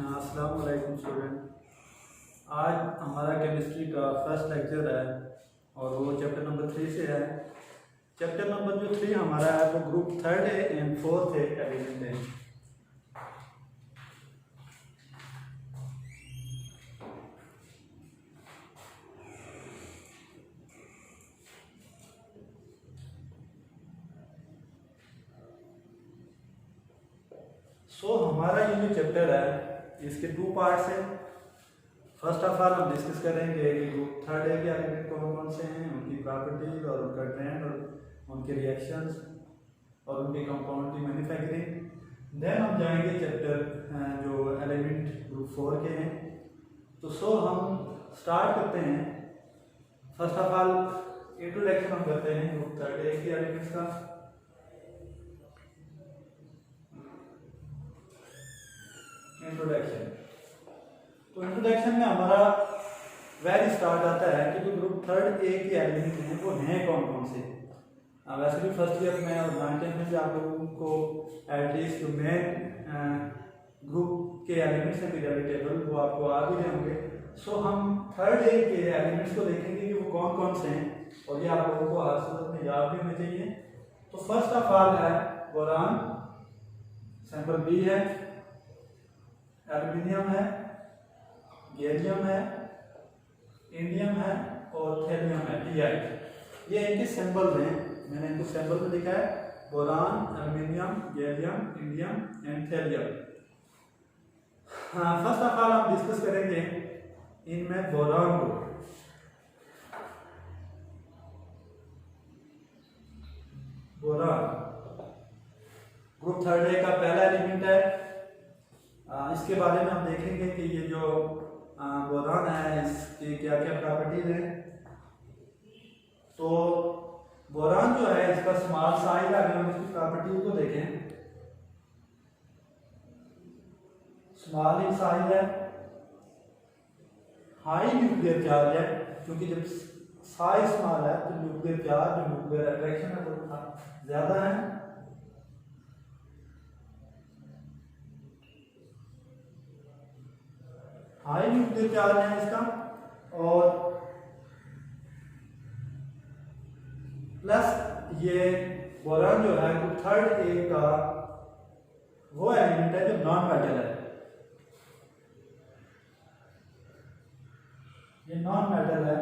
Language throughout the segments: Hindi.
अस्सलाम वालेकुम स्टूडेंट। आज हमारा केमिस्ट्री का फर्स्ट लेक्चर है और वो चैप्टर नंबर 3 से है। चैप्टर नंबर जो 3 हमारा है वो ग्रुप 3rd है एंड 4th है एलिमेंट है। हमारा ये जो चैप्टर है इसके 2 पार्ट्स हैं। फर्स्ट ऑफ ऑल हम डिस्कस करेंगे कि ग्रुप 3rd है के एलिमेंट कौन कौन से हैं, उनकी प्रॉपर्टीज और उनका ट्रेंड और उनके रिएक्शंस और उनके कंपाउंड की मैन्युफैक्चरिंग। देन हम जाएंगे चैप्टर जो एलिमेंट ग्रुप 4 के हैं। तो हम स्टार्ट करते हैं। फर्स्ट ऑफ ऑल इंट्रोडक्शन हम करते हैं ग्रुप 3rd के एलिमेंट्स का। इंट्रोडक्शन में हमारा वेरी स्टार्ट आता है कि जो ग्रुप 3rd के एलिमेंट हैं वो हैं कौन कौन से। वैसे भी फर्स्ट ईयर में और 9th में भी आप लोगों को एटलीस्ट जो मेन ग्रुप के एलिमेंट्स हैं पीरियोडिक टेबल वो आपको आ भी रहे होंगे। हम 3rd के एलिमेंट्स को देखेंगे कि वो कौन कौन से हैं और ये आप लोगों को हर सूरत में याद भी होने चाहिए। तो फर्स्ट ऑफ ऑल है बोरान, सैंपल बी है, एल्यूमिनियम है, गैलियम है, इंडियम है और थैलियम है, Ti। ये इनके सिंबल्स हैं, मैंने इनको सिंबल में लिखा है boron, aluminium, gallium, indium and thallium. First of all हम डिस्कस करेंगे इनमें बोरान को। बोरान ग्रुप 3rd का पहला एलिमेंट है। इसके बारे में हम देखेंगे कि ये जो बोरान है इसकी क्या क्या प्रॉपर्टीज हैं। तो बोरान जो है इसका स्मॉल साइज है। अगर हम इसकी प्रॉपर्टीज को देखें, स्मॉल इन साइज है, हाई न्यूक्लियर चार्ज है, क्योंकि जब साइज स्मॉल है तो न्यूक्लियर चार्ज जो न्यूक्लियर अट्रैक्शन है वो ज्यादा है। हाई न्यूक्लियर चार्ज है इसका और प्लस ये बोरान जो है ग्रुप 3rd का वो एलिमेंट है जो नॉन मेटल है। ये नॉन मेटल है,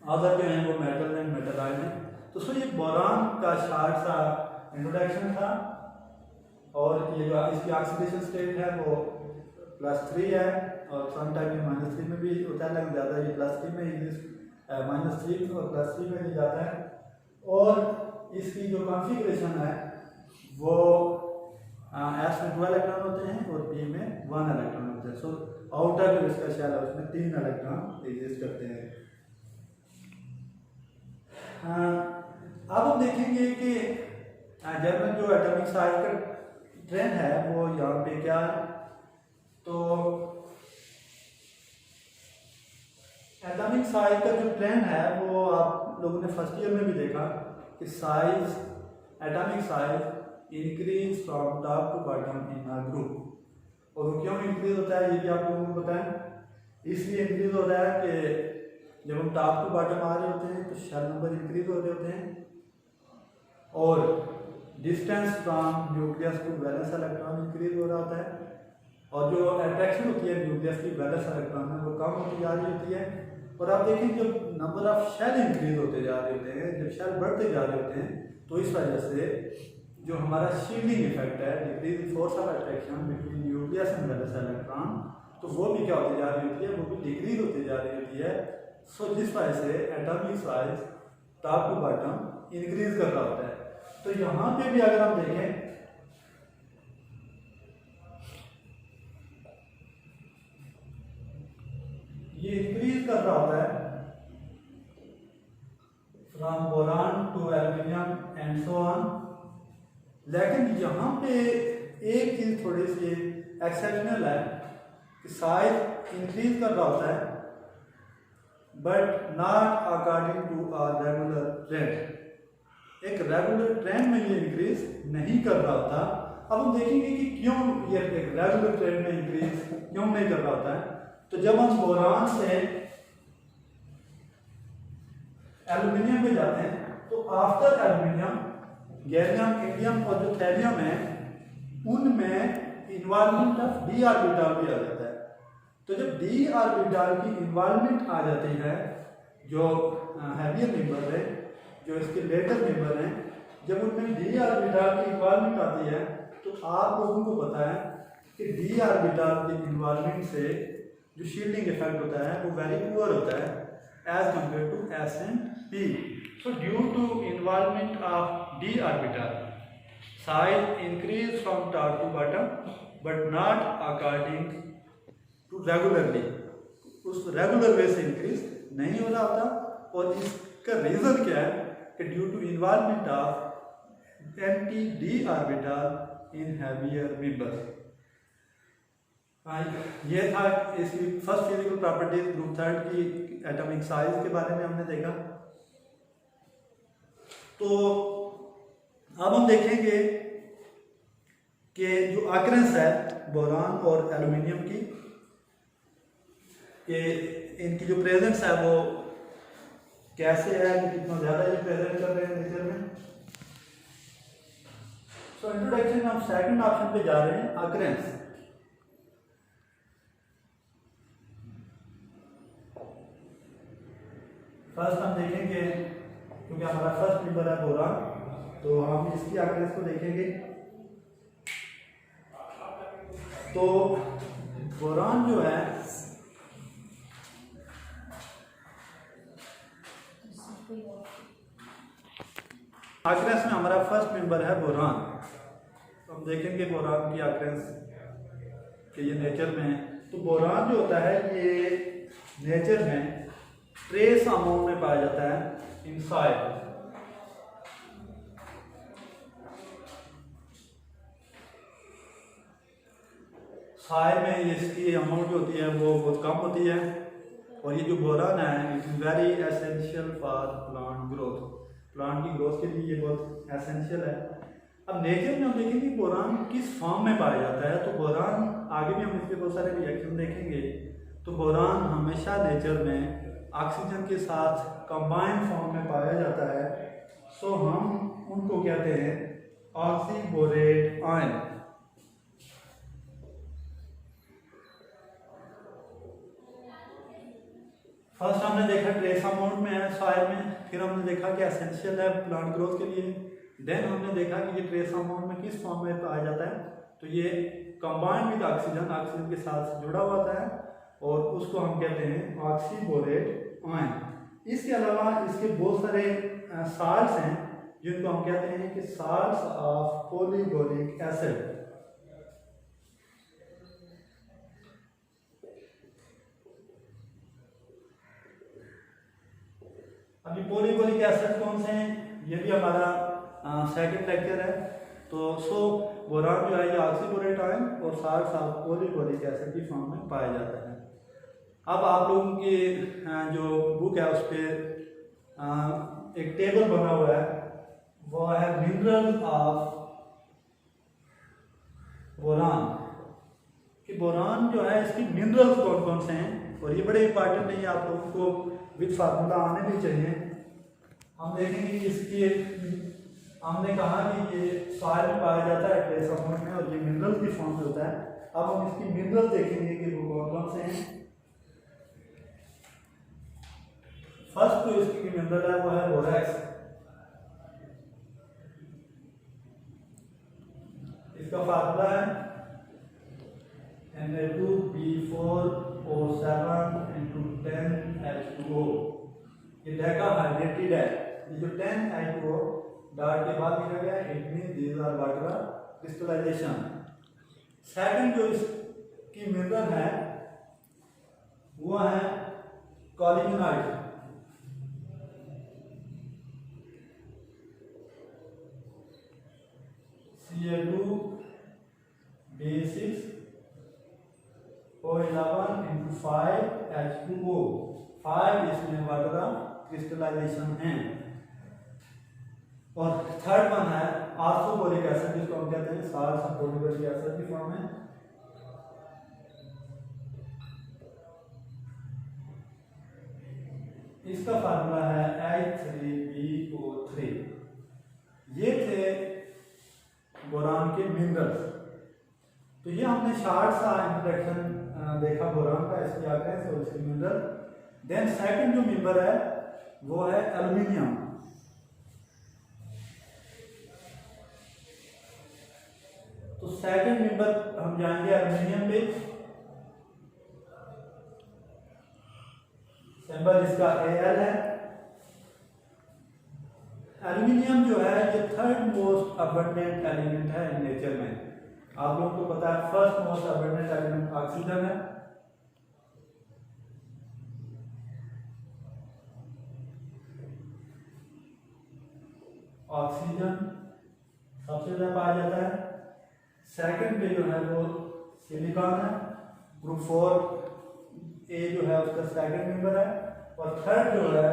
अदर जो है वो मेटल एंड मेटलाइज है। तो ये बोरान का शॉर्ट सा इंट्रोडक्शन था। और ये जो इसकी ऑक्सीडेशन स्टेट है वो +3 है और सम टाइम में -3 में भी होता है, लेकिन ज़्यादा ये +3 में -3 और +3 में भी जाता है। और इसकी जो कॉन्फ़िगरेशन है वो S में 2 इलेक्ट्रॉन होते हैं और P में 1 इलेक्ट्रॉन होते हैं। आउटर जो इसका शेल है उसमें 3 इलेक्ट्रॉन एग्जिस्ट करते हैं। अब हम देखेंगे कि जर्मन जो एटॉमिक साइज का ट्रेंड है वो यहाँ पे क्या है। तो एटॉमिक साइज का जो ट्रेंड है वो आप लोगों ने फर्स्ट ईयर में भी देखा कि size, atomic size increase from top to bottom in a group. और वो क्यों इंक्रीज होता है ये भी आप लोगों को पता है। इसलिए इंक्रीज हो रहा है कि जब हम टॉप टू बॉटम आ रहे होते हैं तो शेल नंबर इंक्रीज हो रहे होते हैं और distance from nucleus to valence electron increase हो रहा होता है और जो अट्रैक्शन होती है न्यूक्लियस की वैलेंस इलेक्ट्रॉन में वो कम होती जा रही होती है। और आप देखें जब नंबर ऑफ शेल इंक्रीज होते जा रहे होते हैं, जब शेल बढ़ते जा रहे होते हैं तो इस वजह से जो हमारा शील्डिंग इफेक्ट है, decrease force of attraction between nucleus and valence electron, तो वो भी क्या होती जा रही होती है, वो भी डिक्रीज होती जा रही होती है। जिस वजह से atomic size top to bottom increase कर रहा होता है। तो यहाँ पे भी अगर हम देखें ये इंक्रीज कर रहा होता है from boron to aluminium and so on. लेकिन यहाँ पे एक चीज थोड़ी सी एक्सेप्शनल है कि साइज इंक्रीज कर रहा होता है but not according to a regular trend. एक रेगुलर ट्रेंड में ये इंक्रीज नहीं कर रहा होता। अब हम देखेंगे कि क्यों ये एक रेगुलर ट्रेंड में इंक्रीज क्यों नहीं कर रहा होता है। तो जब हम बोरान से एल्यूमिनियम पे जाते हैं तो आफ्टर एल्यूमिनियम गैलियम, इंडियम और जो थैलियम है उनमें इन्वॉल्वमेंट ऑफ डी ऑर्बिटल भी आ जाता है। तो जब डी ऑर्बिटल की इन्वॉल्वमेंट आ जाती है, जो हैवियर मेंबर है, जो इसके लेटर मेंबर हैं, जब उनमें डी ऑर्बिटल की इन्वॉल्वमेंट आती है तो आप लोगों को पता है कि डी ऑर्बिटल की इन्वॉल्वमेंट से जो शील्डिंग इफेक्ट होता है वो वेरी पुअर होता है as compare to s and p. So due to involvement of d orbital size increase from top to bottom but not according to regularly, उस रेगुलर वे से इंक्रीज नहीं हो रहा होता। और इसका रीजन क्या है कि due to involvement of anti d orbital in heavier members. ये था इसकी first physical properties group third की एटॉमिक साइज के बारे में हमने देखा। तो अब हम देखेंगे कि जो ऑकरेंस है बोरान और एल्यूमिनियम की, कि इनकी जो प्रेजेंस है वो कैसे है, कि कितना ज़्यादा ये प्रेजेंट कर रहे हैं नेचर में। सो इंट्रोडक्शन में हम सेकंड ऑप्शन पे जा रहे हैं, ऑकरेंस। फर्स्ट हम देखेंगे, क्योंकि हमारा फर्स्ट मेंबर है बोरान, तो हम इसकी ऑकरेंस को देखेंगे। तो बोरान जो है ऑकरेंस में हमारा फर्स्ट मेंबर है बोरान। तो हम देखेंगे बोरान की ऑकरेंस कि ये नेचर में है। तो बोरान जो होता है ये नेचर में ट्रेस अमाउंट में पाया जाता है इन सॉइल। सॉइल में इसकी अमाउंट जो होती है वो बहुत कम होती है। और ये जो बोरान है it is very essential for plant growth, plant की ग्रोथ के लिए ये बहुत एसेंशियल है। अब नेचर में हम देखेंगे बोरान किस फॉर्म में पाया जाता है। तो बोरान आगे भी हम इसके बहुत सारे रिएक्शन देखेंगे। तो बोरान हमेशा नेचर में ऑक्सीजन के साथ कंबाइंड फॉर्म में पाया जाता है। सो हम उनको कहते हैं ऑक्सीबोरेट आयन। फर्स्ट हमने देखा ट्रेस अमाउंट में है सॉइल में, फिर हमने देखा कि एसेंशियल है प्लांट ग्रोथ के लिए। देन हमने देखा कि ये ट्रेस अमाउंट में किस फॉर्म में पाया जाता है। तो ये कंबाइंड विद ऑक्सीजन, ऑक्सीजन के साथ जुड़ा हुआ होता है और उसको हम कहते हैं ऑक्सीबोरेट आयन। इसके अलावा इसके बहुत सारे साल्ट्स हैं जिनको हम कहते हैं कि साल्ट्स ऑफ पॉलीबोरिक एसिड। अभी पॉलीबोरिक एसिड कौन से हैं ये भी हमारा सेकंड लेक्चर है। तो बोरान जो है ये ऑक्सीबोरेट आयन और साल्ट्स ऑफ पॉलीबोरिक एसिड की फॉर्म में पाया जाता है। अब आप लोगों की जो बुक है उस पर एक टेबल बना हुआ है, वो है मिनरल्स ऑफ बोरान। कि बोरान जो है इसकी मिनरल्स कौन कौन से हैं, और ये बड़े इंपॉर्टेंट नहीं है, आप लोगों को विद फार्मूला आने भी चाहिए। हम देखेंगे कि इसकी हमने कहा कि ये सॉइल में पाया जाता है ट्रेस अमाउंट में और ये मिनरल की फॉर्म में होता है। अब हम इसकी मिनरल देखेंगे कि वो कौन कौन से हैं। फर्स्ट जो इसकी मिनरल है वो है बोरैक्स। इसका फार्मूला है Na2B4O7 × 10H2O। ये डेकाहाइड्रेटेड है। ये जो 10H2O डॉट के बाद लिखा गया it mean these are water crystallisation. Second जो इसकी मिनरल है वो है कॉलिंगनाइट। Ca2B6O11 × 5H2O। 5 इसमें वाटर क्रिस्टलाइजेशन है। और थर्ड वन है आर्थोबोरिक एसिड, जिसको हम कहते हैं साल्ट सल्फ्यूरिक एसिड की फॉर्म में। इसका फार्मूला है H3BO3। ये थे बोरान के मिनरल्स। तो ये हमने शॉर्ट सा इंट्रोडक्शन देखा बोरान का, इसकी आगे है तो इसके मिनरल। देन सेकंड जो मेंबर है वो है एल्युमिनियम। तो सेकंड मेंबर हम जाएंगे एल्युमिनियम पे। सिंबल इसका Al है। एल्युमिनियम जो है ये थर्ड मोस्ट अबंडेंट एलिमेंट है इन नेचर में। आप लोगों को पता है first most abundant element oxygen है। ऑक्सीजन सबसे ज्यादा पाया जाता है। सेकंड पे जो है वो सिलिकॉन है। ग्रुप 4 ए जो है उसका सेकंड मेंबर है। और थर्ड जो है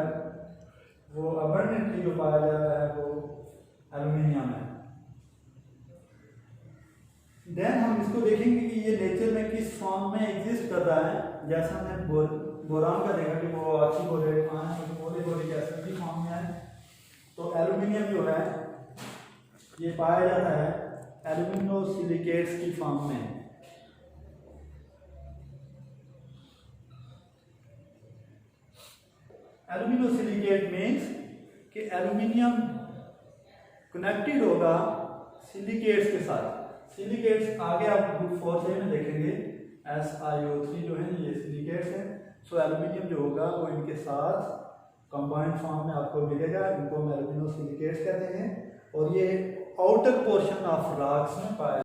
वो अबंडेंटली जो पाया जाता है वो एल्युमिनियम है। देन हम इसको देखेंगे कि ये नेचर में किस फॉर्म में एग्जिस्ट कर रहा है। जैसा हमने बोरान का देखा कि वो ऑक्सीबोरेट पॉलीबोरिक एसिड की फॉर्म में है, तो एल्युमिनियम जो है ये पाया जाता है एल्यूमिनोसिलिकेट्स की फॉर्म में। एल्यूमिनोसिलिकेट मीन्स कि एल्यूमिनियम कनेक्टेड होगा सिलिकेट्स के साथ। सिलिकेट्स आगे आप ग्रुप 4 से में देखेंगे, SiO3 जो है ये सिलिकेट्स है। सो एल्यूमिनियम जो होगा वो इनके साथ कंबाइंड फॉर्म में आपको मिलेगा। इनको हम एल्यूमिनोसिलिकेट्स कहते हैं। और ये आउटर पोर्शन ऑफ रॉक्स में पाया